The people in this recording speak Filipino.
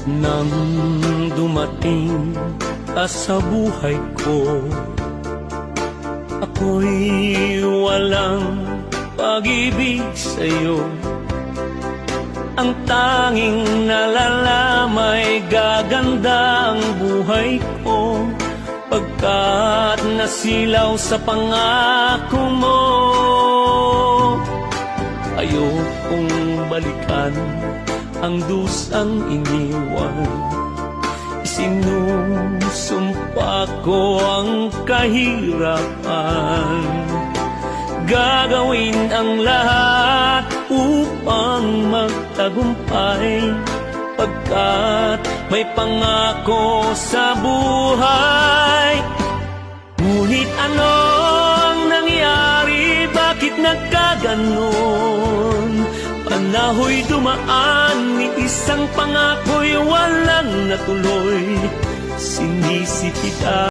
Nang dumating ka sa buhay ko, ako'y walang pag-ibig sa'yo. Ang tanging nalalamay gaganda ang buhay ko, pagkat nasilaw sa pangako mo. Ayokong balikan ang dusang iniwan, isinusumpa ko ang kahirapan. Gagawin ang lahat upang magtagumpay, pagkat may pangako sa buhay. Ngunit ano ang nangyari? Bakit nagkaganon? Panaho'y dumaan, ni isang pangako'y walang natuloy. Sinisipita